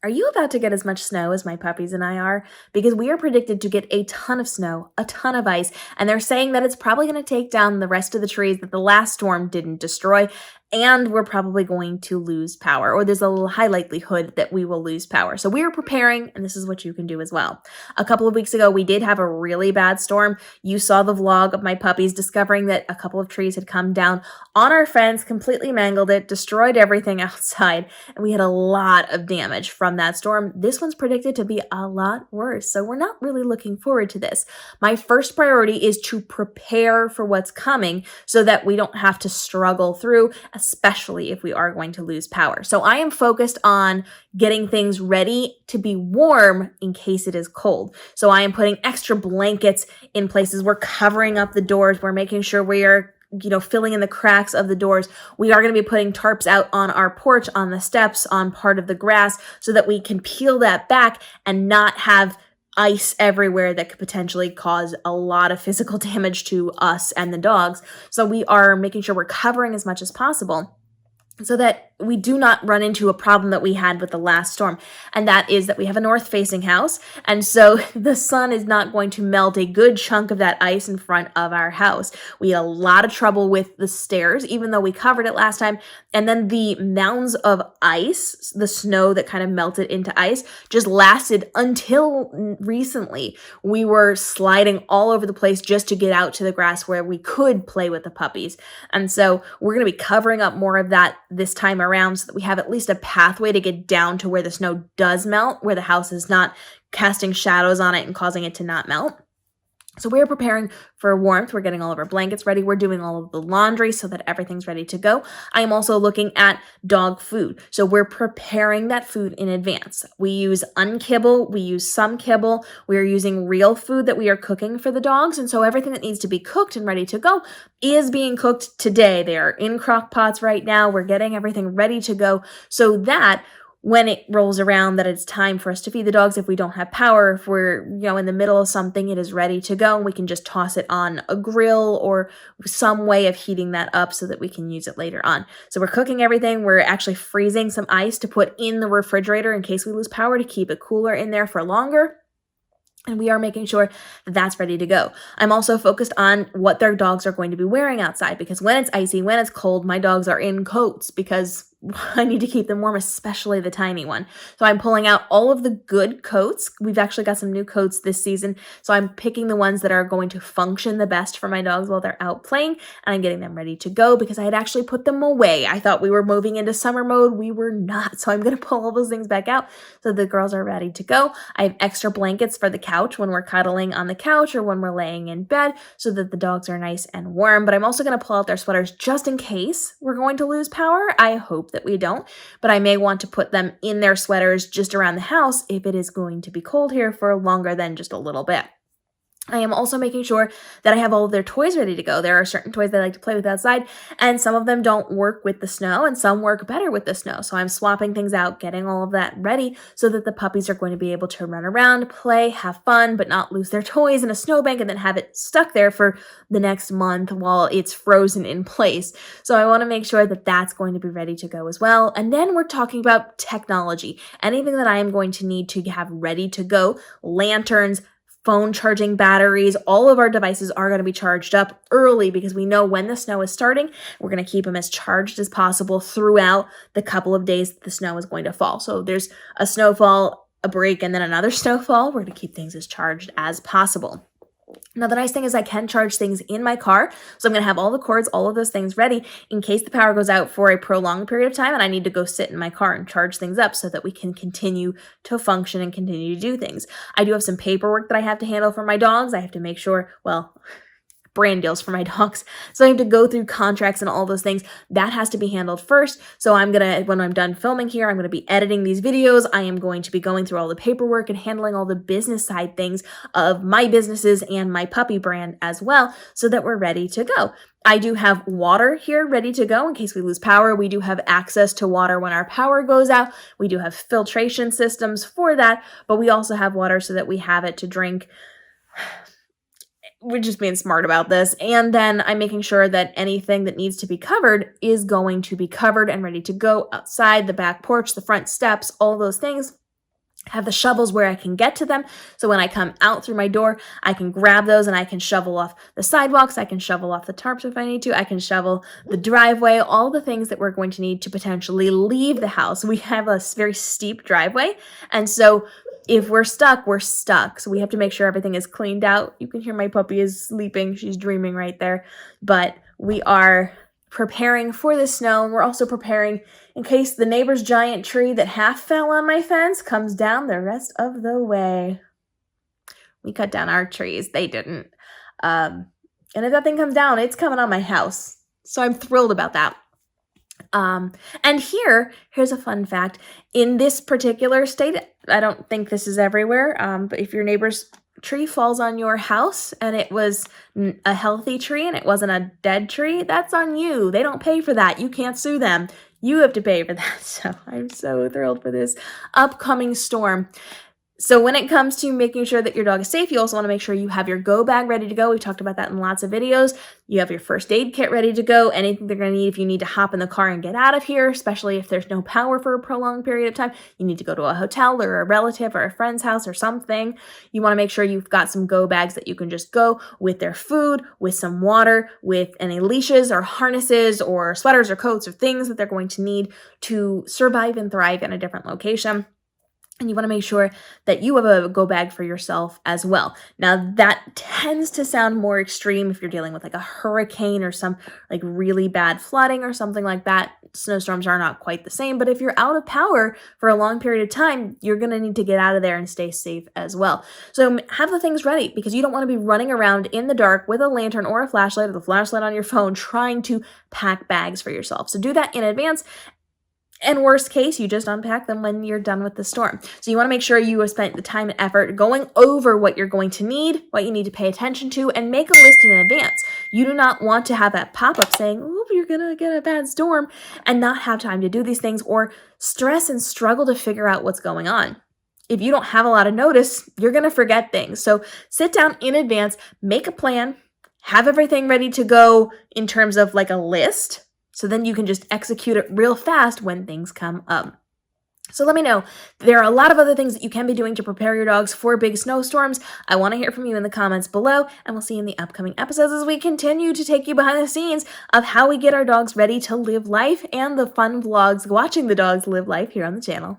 Are you about to get as much snow as my puppies and I are? Because we are predicted to get a ton of snow, a ton of ice, and they're saying that it's probably going to take down the rest of the trees that the last storm didn't destroy, and we're probably going to lose power, or there's a high likelihood that we will lose power. So we are preparing, and this is what you can do as well. A couple of weeks ago, we did have a really bad storm. You saw the vlog of my puppies discovering that a couple of trees had come down on our fence, completely mangled it, destroyed everything outside, and we had a lot of damage from that storm. This one's predicted to be a lot worse, so we're not really looking forward to this. My first priority is to prepare for what's coming so that we don't have to struggle through, especially if we are going to lose power. So I am focused on getting things ready to be warm in case it is cold. So I am putting extra blankets in places. We're covering up the doors. We're making sure we are filling in the cracks of the doors. We are going to be putting tarps out on our porch, on the steps, on part of the grass, so that we can peel that back and not have ice everywhere that could potentially cause a lot of physical damage to us and the dogs. So we are making sure we're covering as much as possible so that we do not run into a problem that we had with the last storm. And that is that we have a north-facing house. And so the sun is not going to melt a good chunk of that ice in front of our house. We had a lot of trouble with the stairs, even though we covered it last time. And then the mounds of ice, the snow that kind of melted into ice, just lasted until recently. We were sliding all over the place just to get out to the grass where we could play with the puppies. And so we're going to be covering up more of that this time around so that we have at least a pathway to get down to where the snow does melt, where the house is not casting shadows on it and causing it to not melt. So we're preparing for warmth. We're getting all of our blankets ready. We're doing all of the laundry so that everything's ready to go. I am also looking at dog food. So we're preparing that food in advance. We use unkibble. We use some kibble. We are using real food that we are cooking for the dogs. And so everything that needs to be cooked and ready to go is being cooked today. They are in crock pots right now. We're getting everything ready to go so that when it rolls around that it's time for us to feed the dogs, if we don't have power, if we're, in the middle of something, it is ready to go. And we can just toss it on a grill or some way of heating that up so that we can use it later on. So we're cooking everything. We're actually freezing some ice to put in the refrigerator in case we lose power to keep it cooler in there for longer. And we are making sure that that's ready to go. I'm also focused on what their dogs are going to be wearing outside, because when it's icy, when it's cold, my dogs are in coats because I need to keep them warm, especially the tiny one. So I'm pulling out all of the good coats. We've actually got some new coats this season. So I'm picking the ones that are going to function the best for my dogs while they're out playing, and I'm getting them ready to go because I had actually put them away. I thought we were moving into summer mode. We were not. So I'm going to pull all those things back out so the girls are ready to go. I have extra blankets for the couch when we're cuddling on the couch or when we're laying in bed so that the dogs are nice and warm. But I'm also going to pull out their sweaters just in case we're going to lose power. I hope that we don't, but I may want to put them in their sweaters just around the house if it is going to be cold here for longer than just a little bit. I am also making sure that I have all of their toys ready to go. There are certain toys they like to play with outside, and some of them don't work with the snow, and some work better with the snow. So I'm swapping things out, getting all of that ready so that the puppies are going to be able to run around, play, have fun, but not lose their toys in a snowbank and then have it stuck there for the next month while it's frozen in place. So I want to make sure that that's going to be ready to go as well. And then we're talking about technology. Anything that I am going to need to have ready to go, lanterns, phone charging batteries, all of our devices are going to be charged up early because we know when the snow is starting, we're going to keep them as charged as possible throughout the couple of days that the snow is going to fall. So there's a snowfall, a break, and then another snowfall. We're going to keep things as charged as possible. Now, the nice thing is I can charge things in my car, so I'm going to have all the cords, all of those things ready in case the power goes out for a prolonged period of time and I need to go sit in my car and charge things up so that we can continue to function and continue to do things. I do have some paperwork that I have to handle for my dogs. I have to make sure, brand deals for my dogs. So I have to go through contracts and all those things. That has to be handled first. So when I'm done filming here, I'm going to be editing these videos. I am going to be going through all the paperwork and handling all the business side things of my businesses and my puppy brand as well, so that we're ready to go. I do have water here ready to go in case we lose power. We do have access to water when our power goes out. We do have filtration systems for that, but we also have water so that we have it to drink. We're just being smart about this. And then I'm making sure that anything that needs to be covered is going to be covered and ready to go outside, the back porch, the front steps, all those things. have the shovels where I can get to them. So when I come out through my door, I can grab those and I can shovel off the sidewalks. I can shovel off the tarps if I need to. I can shovel the driveway, all the things that we're going to need to potentially leave the house. We have a very steep driveway. And so if we're stuck, we're stuck. So we have to make sure everything is cleaned out. You can hear my puppy is sleeping. She's dreaming right there. But we are preparing for the snow, and we're also preparing in case the neighbor's giant tree that half fell on my fence comes down the rest of the way. We cut down our trees. They didn't. And if that thing comes down, it's coming on my house. So I'm thrilled about that. And here's a fun fact. In this particular state, I don't think this is everywhere, but if your neighbor's tree falls on your house and it was a healthy tree and it wasn't a dead tree, that's on you. They don't pay for that. You can't sue them. You have to pay for that. So I'm so thrilled for this upcoming storm. So when it comes to making sure that your dog is safe, you also want to make sure you have your go bag ready to go. We've talked about that in lots of videos. You have your first aid kit ready to go. Anything they're going to need if you need to hop in the car and get out of here, especially if there's no power for a prolonged period of time. You need to go to a hotel or a relative or a friend's house or something. You want to make sure you've got some go bags that you can just go with their food, with some water, with any leashes or harnesses or sweaters or coats or things that they're going to need to survive and thrive in a different location. And you want to make sure that you have a go bag for yourself as well. Now, that tends to sound more extreme if you're dealing with like a hurricane or some like really bad flooding or something like that. Snowstorms are not quite the same, but if you're out of power for a long period of time, you're going to need to get out of there and stay safe as well. So have the things ready because you don't want to be running around in the dark with a lantern or a flashlight or the flashlight on your phone trying to pack bags for yourself. So do that in advance. And worst case, you just unpack them when you're done with the storm. So you want to make sure you have spent the time and effort going over what you're going to need, what you need to pay attention to, and make a list in advance. You do not want to have that pop-up saying, oh, you're going to get a bad storm, and not have time to do these things or stress and struggle to figure out what's going on. If you don't have a lot of notice, you're going to forget things. So sit down in advance, make a plan, have everything ready to go in terms of like a list. So then you can just execute it real fast when things come up. So let me know. There are a lot of other things that you can be doing to prepare your dogs for big snowstorms. I want to hear from you in the comments below, and we'll see you in the upcoming episodes as we continue to take you behind the scenes of how we get our dogs ready to live life and the fun vlogs watching the dogs live life here on the channel.